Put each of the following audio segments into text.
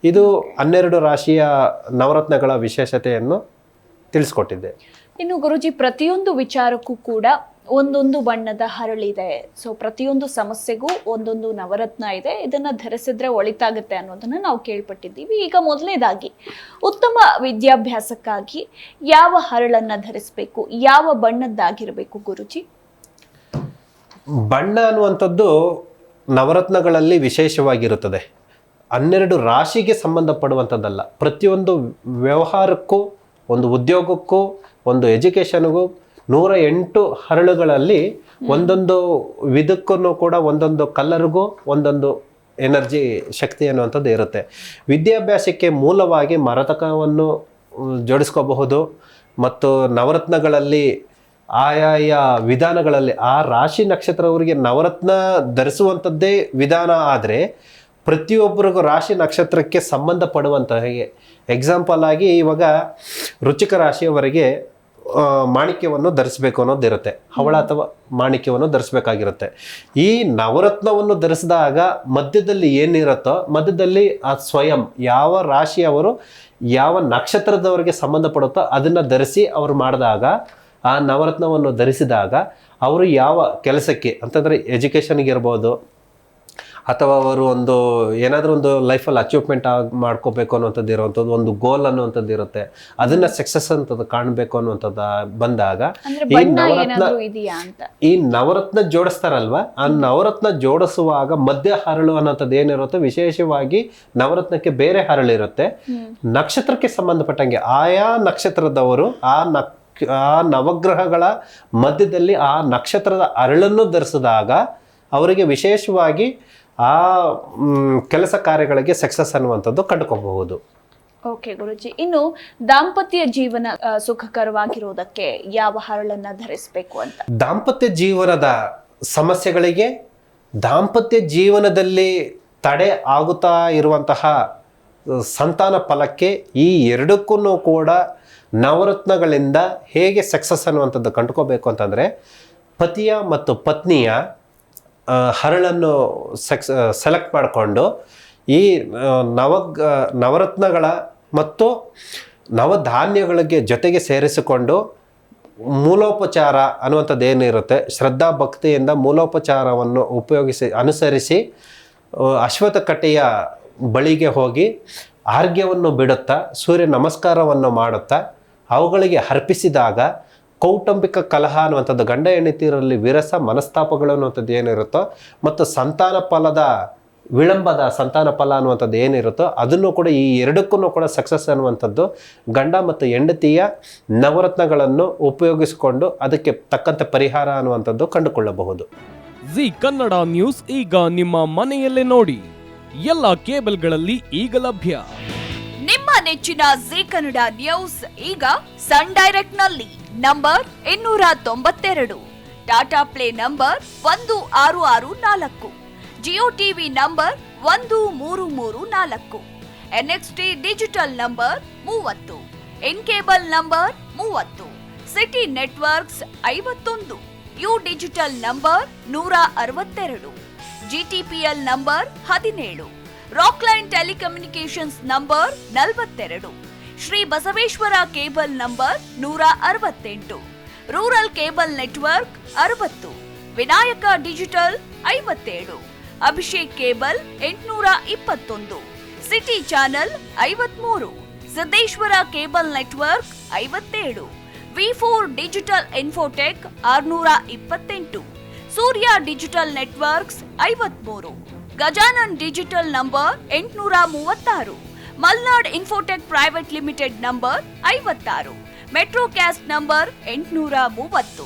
ಇದು 12 ರಾಶಿಯ ನವರತ್ನಗಳ ವಿಶೇಷತೆಯನ್ನು ತಿಳಿಸ್ಕೊಟ್ಟಿದ್ದೆ. ಇನ್ನು ಗುರುಜಿ, ಪ್ರತಿಯೊಂದು ವಿಚಾರಕ್ಕೂ ಕೂಡ ಒಂದೊಂದು ಬಣ್ಣದ ಹರಳಿದೆ. ಸೊ ಪ್ರತಿಯೊಂದು ಸಮಸ್ಯೆಗೂ ಒಂದೊಂದು ನವರತ್ನ ಇದೆ, ಇದನ್ನ ಧರಿಸಿದ್ರೆ ಒಳಿತಾಗುತ್ತೆ ಅನ್ನೋದನ್ನ ನಾವು ಕೇಳ್ಪಟ್ಟಿದ್ದೀವಿ. ಈಗ ಮೊದಲನೇದಾಗಿ ಉತ್ತಮ ವಿದ್ಯಾಭ್ಯಾಸಕ್ಕಾಗಿ ಯಾವ ಹರಳನ್ನ ಧರಿಸಬೇಕು, ಯಾವ ಬಣ್ಣದ್ದಾಗಿರಬೇಕು ಗುರುಜಿ? ಬಣ್ಣ ಅನ್ನುವಂಥದ್ದು ನವರತ್ನಗಳಲ್ಲಿ ವಿಶೇಷವಾಗಿರುತ್ತದೆ. 12 ರಾಶಿಗೆ ಸಂಬಂಧಪಡುವಂಥದ್ದಲ್ಲ. ಪ್ರತಿಯೊಂದು ವ್ಯವಹಾರಕ್ಕೂ, ಒಂದು ಉದ್ಯೋಗಕ್ಕೂ, ಒಂದು ಎಜುಕೇಷನ್ಗೂ 108 ಹರಳುಗಳಲ್ಲಿ ಒಂದೊಂದು ವಿಧಕ್ಕೂ ಕೂಡ ಒಂದೊಂದು ಕಲರ್ಗೂ ಒಂದೊಂದು ಎನರ್ಜಿ ಶಕ್ತಿ ಅನ್ನುವಂಥದ್ದು ಇರುತ್ತೆ. ವಿದ್ಯಾಭ್ಯಾಸಕ್ಕೆ ಮೂಲವಾಗಿ ಮರತಕವನ್ನು ಜೋಡಿಸ್ಕೋಬಹುದು ಮತ್ತು ನವರತ್ನಗಳಲ್ಲಿ ಆಯಾಯ ವಿಧಾನಗಳಲ್ಲಿ ಆ ರಾಶಿ ನಕ್ಷತ್ರವರಿಗೆ ನವರತ್ನ ಧರಿಸುವಂಥದ್ದೇ ವಿಧಾನ. ಆದರೆ ಪ್ರತಿಯೊಬ್ಬರಿಗೂ ರಾಶಿ ನಕ್ಷತ್ರಕ್ಕೆ ಸಂಬಂಧಪಡುವಂತಹ ಎಕ್ಸಾಂಪಲ್ ಆಗಿ ಇವಾಗ ವೃಶ್ಚಿಕ ರಾಶಿಯವರೆಗೆ ಮಾಣಿಕ್ಯವನ್ನು ಧರಿಸಬೇಕು ಅನ್ನೋದಿರುತ್ತೆ, ಹವಳ ಅಥವಾ ಮಾಣಿಕ್ಯವನ್ನು ಧರಿಸಬೇಕಾಗಿರುತ್ತೆ. ಈ ನವರತ್ನವನ್ನು ಧರಿಸಿದಾಗ ಮಧ್ಯದಲ್ಲಿ ಏನಿರುತ್ತೋ ಮಧ್ಯದಲ್ಲಿ ಆ ಸ್ವಯಂ ಯಾವ ರಾಶಿಯವರು ಯಾವ ನಕ್ಷತ್ರದವರಿಗೆ ಸಂಬಂಧಪಡುತ್ತೋ ಅದನ್ನು ಧರಿಸಿ ಅವರು ಮಾಡಿದಾಗ, ಆ ನವರತ್ನವನ್ನು ಧರಿಸಿದಾಗ ಅವರು ಯಾವ ಕೆಲಸಕ್ಕೆ ಅಂತಂದರೆ ಎಜುಕೇಷನ್ಗೆ ಇರ್ಬೋದು ಅಥವಾ ಅವರು ಒಂದು ಏನಾದರೂ ಒಂದು ಲೈಫಲ್ಲಿ ಅಚೀವ್ಮೆಂಟ್ ಮಾಡ್ಕೋಬೇಕು ಅನ್ನುವಂಥದ್ದು ಇರುವಂಥದ್ದು, ಒಂದು ಗೋಲ್ ಅನ್ನುವಂಥದ್ದು ಇರುತ್ತೆ, ಅದನ್ನು ಸಕ್ಸಸ್ ಅಂತದ್ದು ಕಾಣಬೇಕು ಅನ್ನುವಂಥದ್ದು ಬಂದಾಗ ಈ ನವರತ್ನ ಜೋಡಿಸ್ತಾರಲ್ವ, ಆ ನವರತ್ನ ಜೋಡಿಸುವಾಗ ಮಧ್ಯ ಹರಳು ಅನ್ನೋಂಥದ್ದು ಏನಿರುತ್ತೋ ವಿಶೇಷವಾಗಿ ನವರತ್ನಕ್ಕೆ ಬೇರೆ ಹರಳಿರುತ್ತೆ. ನಕ್ಷತ್ರಕ್ಕೆ ಸಂಬಂಧಪಟ್ಟಂಗೆ ಆಯಾ ನಕ್ಷತ್ರದವರು ಆ ನವಗ್ರಹಗಳ ಮಧ್ಯದಲ್ಲಿ ಆ ನಕ್ಷತ್ರದ ಅರಳನ್ನು ಧರಿಸಿದಾಗ ಅವರಿಗೆ ವಿಶೇಷವಾಗಿ ಆ ಕೆಲಸ ಕಾರ್ಯಗಳಿಗೆ ಸಕ್ಸಸ್ ಅನ್ನುವಂಥದ್ದು ಕಂಡುಕೋಬಹುದು. ಓಕೆ ಗುರುಜಿ, ಇನ್ನು ದಾಂಪತ್ಯ ಜೀವನ ಸುಖಕರವಾಗಿರೋದಕ್ಕೆ ಯಾವ ಹರಳನ್ನ ಧರಿಸಬೇಕು ಅಂತ? ದಾಂಪತ್ಯ ಜೀವನದ ಸಮಸ್ಯೆಗಳಿಗೆ, ದಾಂಪತ್ಯ ಜೀವನದಲ್ಲಿ ತಡೆ ಆಗುತ್ತಾ ಇರುವಂತಹ ಸಂತಾನ ಫಲಕ್ಕೆ ಈ ಎರಡಕ್ಕೂ ಕೂಡ ನವರತ್ನಗಳಿಂದ ಹೇಗೆ ಸಕ್ಸಸ್ ಅನ್ನುವಂಥದ್ದು ಕಂಡುಕೋಬೇಕು ಅಂತಂದರೆ, ಪತಿಯ ಮತ್ತು ಪತ್ನಿಯ ಹರಳನ್ನು ಸೆಲೆಕ್ಟ್ ಮಾಡಿಕೊಂಡು ಈ ನವರತ್ನಗಳ ಮತ್ತು ನವಧಾನ್ಯಗಳಿಗೆ ಜೊತೆಗೆ ಸೇರಿಸಿಕೊಂಡು ಮೂಲೋಪಚಾರ ಅನ್ನುವಂಥದ್ದು ಏನಿರುತ್ತೆ, ಶ್ರದ್ಧಾ ಭಕ್ತಿಯಿಂದ ಮೂಲೋಪಚಾರವನ್ನು ಅನುಸರಿಸಿ ಅಶ್ವತ್ಥಕಟ್ಟೆಯ ಬಳಿಗೆ ಹೋಗಿ ಆರ್ಘ್ಯವನ್ನು ಬಿಡುತ್ತಾ ಸೂರ್ಯ ನಮಸ್ಕಾರವನ್ನು ಮಾಡುತ್ತಾ ಅವುಗಳಿಗೆ ಅರ್ಪಿಸಿದಾಗ ಕೌಟುಂಬಿಕ ಕಲಹ ಅನ್ನುವಂಥದ್ದು, ಗಂಡ ಹೆಂಡತಿಯರಲ್ಲಿ ವಿರಸ ಮನಸ್ತಾಪಗಳು ಅನ್ನುವಂಥದ್ದು ಏನಿರುತ್ತೋ ಮತ್ತು ಸಂತಾನ ಫಲದ ವಿಳಂಬದ ಸಂತಾನ ಫಲ ಅನ್ನುವಂಥದ್ದು ಏನಿರುತ್ತೋ ಅದನ್ನು ಕೂಡ ಈ ಎರಡಕ್ಕೂ ಕೂಡ ಸಕ್ಸಸ್ ಅನ್ನುವಂಥದ್ದು ಗಂಡ ಮತ್ತು ಹೆಂಡತಿಯ ನವರತ್ನಗಳನ್ನು ಉಪಯೋಗಿಸಿಕೊಂಡು ಅದಕ್ಕೆ ತಕ್ಕಂತೆ ಪರಿಹಾರ ಅನ್ನುವಂಥದ್ದು ಕಂಡುಕೊಳ್ಳಬಹುದು. ಜಿ ಕನ್ನಡ ನ್ಯೂಸ್ ಈಗ ನಿಮ್ಮ ಮನೆಯಲ್ಲೇ ನೋಡಿ, ಎಲ್ಲ ಕೇಬಲ್ಗಳಲ್ಲಿ ಈಗ ಲಭ್ಯ. ನಿಮ್ಮ ನೆಚ್ಚಿನ ಜಿ ಕನ್ನಡ ನ್ಯೂಸ್ ಈಗ ಸನ್ ಡೈರೆಕ್ಟ್ ನಲ್ಲಿ number 292, Tata play number 1664, Jio TV number 1334, NXT digital number 30, in cable number 30, city networks 51, U digital number 162, GTPL number 17, Rockline telecommunications number 42, Shri Basaveshwara cable number 168, rural cable network 60, Vinayaka digital 57, Abhishek cable 821, city channel 53, Siddeshwara cable network 57, ವಿ4 digital infotech 628, Surya digital networks 53, Gajanan digital number 836, Malnad infotech private limited number 56, metrocast number 830,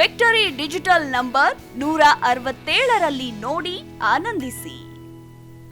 victory digital number 167ರಲ್ಲಿ ನೋಡಿ ಆನಂದಿಸಿ.